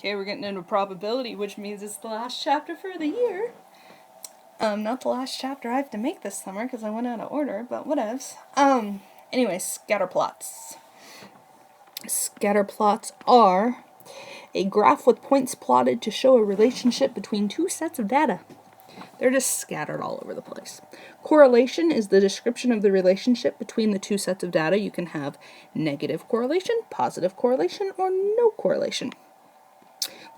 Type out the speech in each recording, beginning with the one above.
Okay, we're getting into probability, which means it's the last chapter for the year. Not the last chapter I have to make this summer because I went out of order, but whatevs. Anyway, scatter plots. Scatter plots are a graph with points plotted to show a relationship between two sets of data. They're just scattered all over the place. Correlation is the description of the relationship between the two sets of data. You can have negative correlation, positive correlation, or no correlation.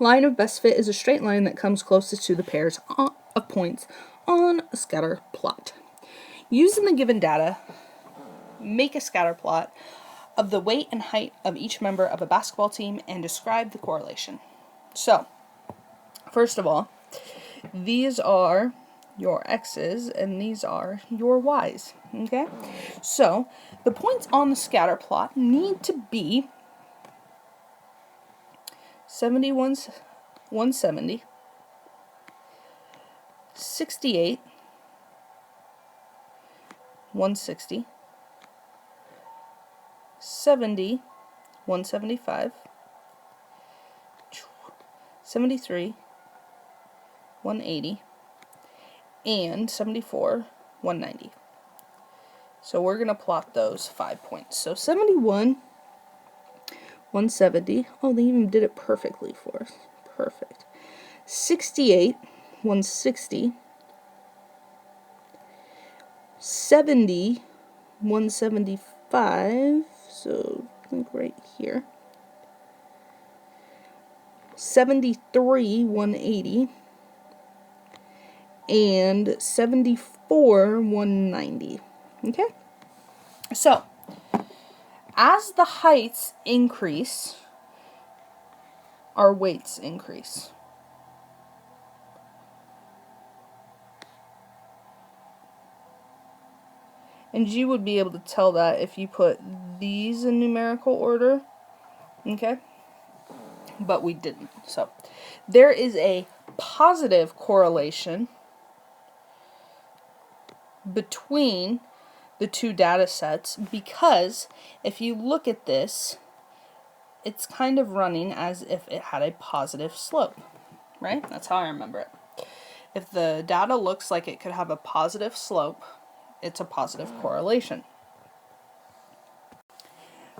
Line of best fit is a straight line that comes closest to the pairs of points on a scatter plot. Using the given data, make a scatter plot of the weight and height of each member of a basketball team and describe the correlation. So, first of all, these are your x's and these are your y's, okay? So, the points on the scatter plot need to be 170, 68, 160, 70, 175, 73, 180, and 74, 190. So we're going to plot those 5 points. So 71, 170. Oh, they even did it perfectly for us. Perfect. 68, 160. 70, 175. So I think right here. 73, 180. And 74, 190. Okay? So, as the heights increase, our weights increase. And you would be able to tell that if you put these in numerical order. Okay? But we didn't. So, there is a positive correlation between the two data sets because if you look at this, it's kind of running as if it had a positive slope, right? That's how I remember it. If the data looks like it could have a positive slope, it's a positive correlation.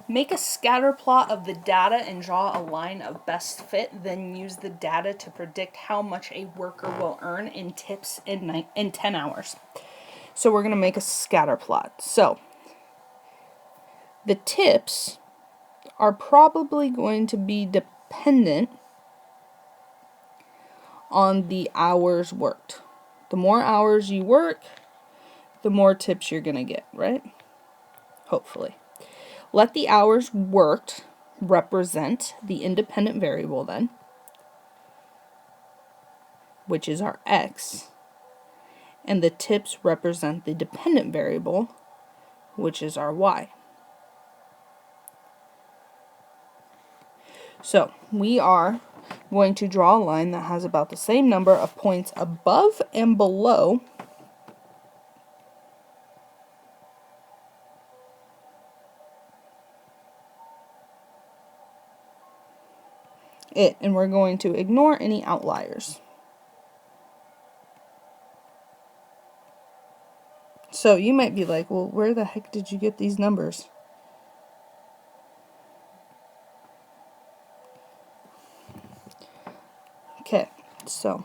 Make a scatter plot of the data and draw a line of best fit, then use the data to predict how much a worker will earn in tips in 10 hours. So we're going to make a scatter plot. So the tips are probably going to be dependent on the hours worked. The more hours you work, the more tips you're going to get, right? Hopefully. Let the hours worked represent the independent variable then, which is our x, and the tips represent the dependent variable, which is our y. So, we are going to draw a line that has about the same number of points above and below it, and we're going to ignore any outliers. So you might be like, well, where the heck did you get these numbers? Okay, so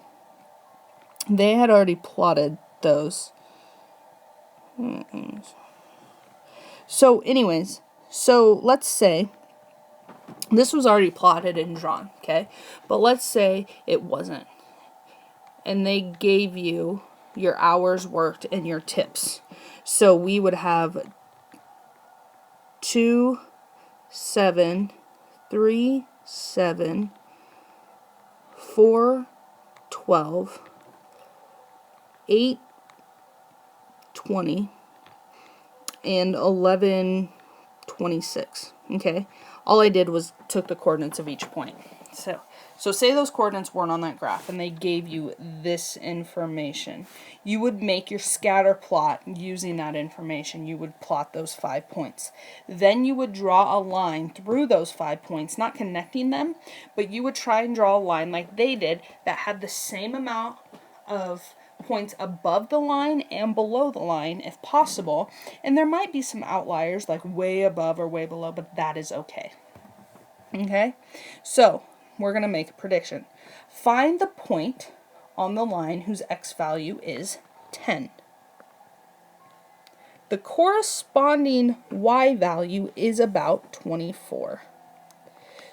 they had already plotted those. So anyways, so let's say this was already plotted and drawn, okay? But let's say it wasn't. And they gave you your hours worked and your tips. So we would have 2, 7, 3, 7, 4, 12, 8, 20, and 11, 26. Okay? All I did was took the coordinates of each point. So say those coordinates weren't on that graph and they gave you this information. You would make your scatter plot using that information. You would plot those 5 points. Then you would draw a line through those 5 points, not connecting them, but you would try and draw a line like they did that had the same amount of points above the line and below the line if possible. And there might be some outliers like way above or way below, but that is okay. Okay, so we're going to make a prediction. Find the point on the line whose x value is 10. The corresponding y value is about 24.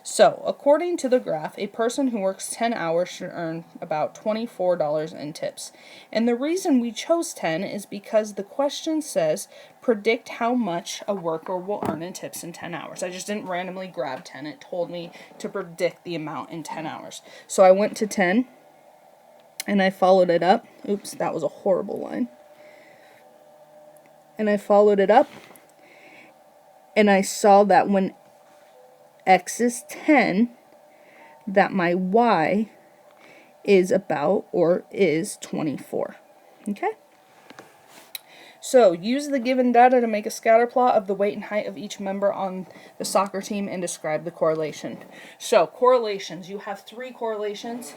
So, according to the graph, a person who works 10 hours should earn about $24 in tips. And the reason we chose 10 is because the question says, predict how much a worker will earn in tips in 10 hours. I just didn't randomly grab 10. It told me to predict the amount in 10 hours. So I went to 10, and I followed it up. Oops, that was a horrible line. And I followed it up, and I saw that when x is 10, that my y is about or is 24. Okay? So use the given data to make a scatter plot of the weight and height of each member on the soccer team and describe the correlation. So correlations, you have 3 correlations.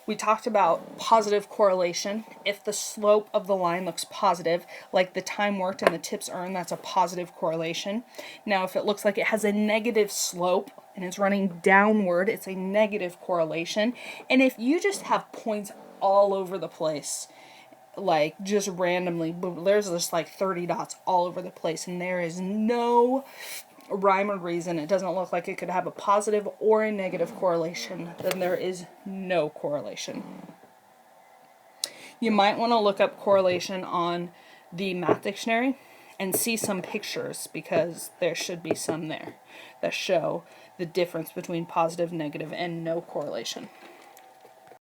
We talked about positive correlation. If the slope of the line looks positive, like the time worked and the tips earned, that's a positive correlation. Now, if it looks like it has a negative slope and it's running downward, it's a negative correlation. And if you just have points all over the place, like just randomly, there's just like 30 dots all over the place, and there is no rhyme or reason, it doesn't look like it could have a positive or a negative correlation, then there is no correlation. You might want to look up correlation on the math dictionary and see some pictures, because there should be some there that show the difference between positive, negative, and no correlation.